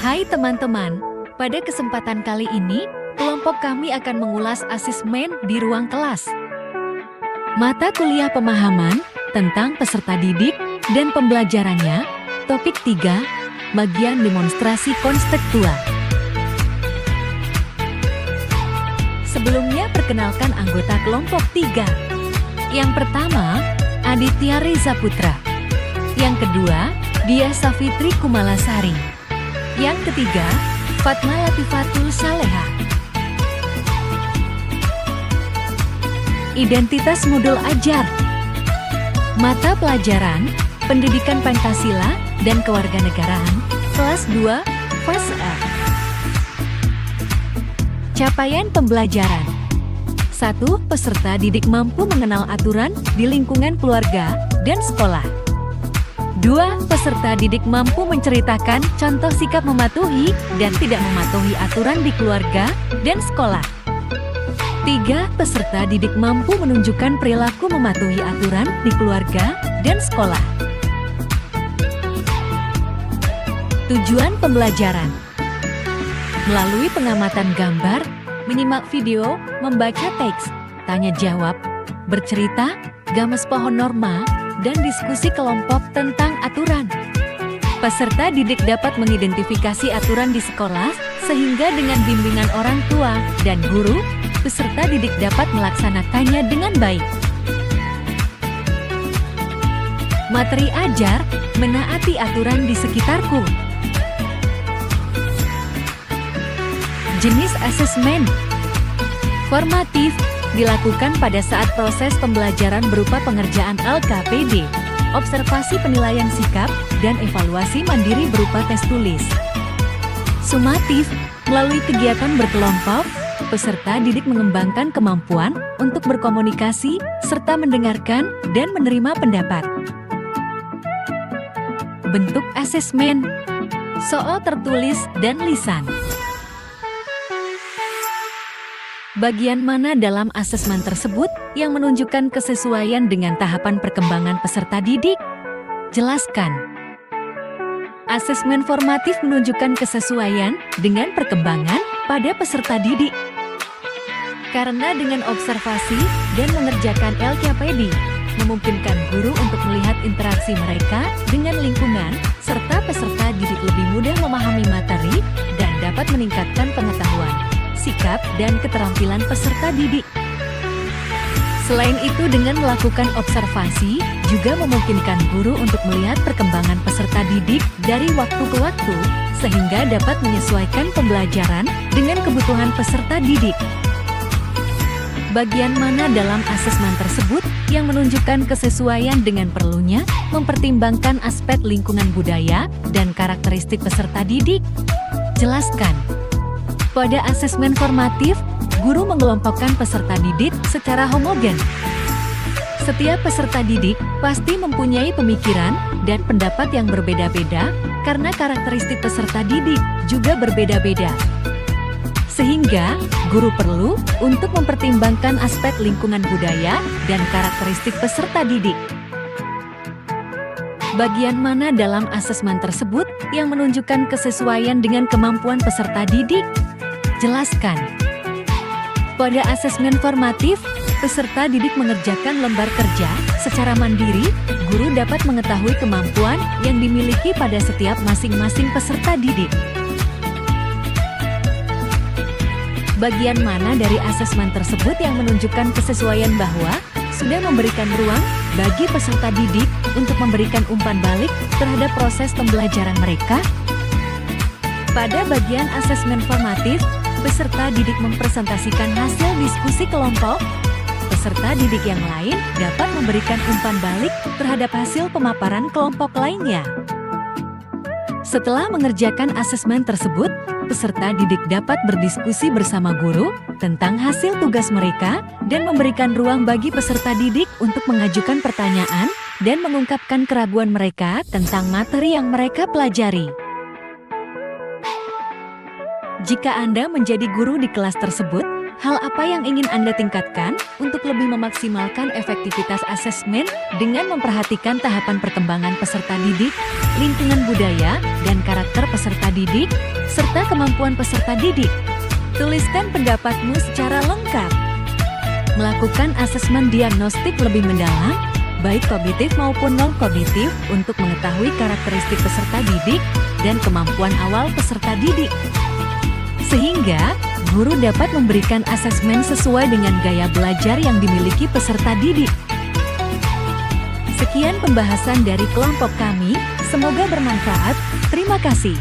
Hai teman-teman, pada kesempatan kali ini, kelompok kami akan mengulas asesmen di ruang kelas. Mata kuliah pemahaman tentang peserta didik dan pembelajarannya, topik 3, bagian demonstrasi konseptual. Sebelumnya perkenalkan anggota kelompok 3. Yang pertama, Aditya Reza Putra. Yang kedua, Dia Safitri Kumalasari. Yang ketiga, Fatma Latifatul Saleha. Identitas modul ajar. Mata pelajaran, Pendidikan Pancasila dan Kewarganegaraan, kelas 2, fase A. Capaian pembelajaran. 1. Peserta didik mampu mengenal aturan di lingkungan keluarga dan sekolah. 2. Peserta didik mampu menceritakan contoh sikap mematuhi dan tidak mematuhi aturan di keluarga dan sekolah. 3. Peserta didik mampu menunjukkan perilaku mematuhi aturan di keluarga dan sekolah. Tujuan pembelajaran. Melalui pengamatan gambar, menyimak video, membaca teks, tanya jawab, bercerita, games pohon norma, dan diskusi kelompok tentang aturan. Peserta didik dapat mengidentifikasi aturan di sekolah, sehingga dengan bimbingan orang tua dan guru, peserta didik dapat melaksanakannya dengan baik. Materi ajar, menaati aturan di sekitarku. Jenis asesmen. Formatif, dilakukan pada saat proses pembelajaran berupa pengerjaan LKPD, observasi penilaian sikap, dan evaluasi mandiri berupa tes tulis. Sumatif, melalui kegiatan berkelompok, peserta didik mengembangkan kemampuan untuk berkomunikasi, serta mendengarkan dan menerima pendapat. Bentuk asesmen. Soal tertulis dan lisan. Bagian mana dalam asesmen tersebut yang menunjukkan kesesuaian dengan tahapan perkembangan peserta didik? Jelaskan. Asesmen formatif menunjukkan kesesuaian dengan perkembangan pada peserta didik. Karena dengan observasi dan mengerjakan LKPD, memungkinkan guru untuk melihat interaksi mereka dengan lingkungan, serta peserta didik lebih mudah memahami materi dan dapat meningkatkan pengetahuan, sikap, dan keterampilan peserta didik. Selain itu, dengan melakukan observasi, juga memungkinkan guru untuk melihat perkembangan peserta didik dari waktu ke waktu, sehingga dapat menyesuaikan pembelajaran dengan kebutuhan peserta didik. Bagian mana dalam asesmen tersebut yang menunjukkan kesesuaian dengan perlunya mempertimbangkan aspek lingkungan budaya dan karakteristik peserta didik? Jelaskan. Pada asesmen formatif, guru mengelompokkan peserta didik secara homogen. Setiap peserta didik pasti mempunyai pemikiran dan pendapat yang berbeda-beda karena karakteristik peserta didik juga berbeda-beda. Sehingga, guru perlu untuk mempertimbangkan aspek lingkungan budaya dan karakteristik peserta didik. Bagian mana dalam asesmen tersebut yang menunjukkan kesesuaian dengan kemampuan peserta didik? Jelaskan. Pada asesmen formatif, peserta didik mengerjakan lembar kerja secara mandiri, guru dapat mengetahui kemampuan yang dimiliki pada setiap masing-masing peserta didik. Bagian mana dari asesmen tersebut yang menunjukkan kesesuaian bahwa sudah memberikan ruang bagi peserta didik untuk memberikan umpan balik terhadap proses pembelajaran mereka? Pada bagian asesmen formatif, peserta didik mempresentasikan hasil diskusi kelompok. Peserta didik yang lain dapat memberikan umpan balik terhadap hasil pemaparan kelompok lainnya. Setelah mengerjakan asesmen tersebut, peserta didik dapat berdiskusi bersama guru tentang hasil tugas mereka dan memberikan ruang bagi peserta didik untuk mengajukan pertanyaan dan mengungkapkan keraguan mereka tentang materi yang mereka pelajari. Jika Anda menjadi guru di kelas tersebut, Hal apa yang ingin Anda tingkatkan untuk lebih memaksimalkan efektivitas asesmen dengan memperhatikan tahapan perkembangan peserta didik, lingkungan budaya, dan karakter peserta didik, serta kemampuan peserta didik? Tuliskan pendapatmu secara lengkap. Melakukan asesmen diagnostik lebih mendalam, baik kognitif maupun non-kognitif, untuk mengetahui karakteristik peserta didik dan kemampuan awal peserta didik. Sehingga, guru dapat memberikan asesmen sesuai dengan gaya belajar yang dimiliki peserta didik. Sekian pembahasan dari kelompok kami, semoga bermanfaat. Terima kasih.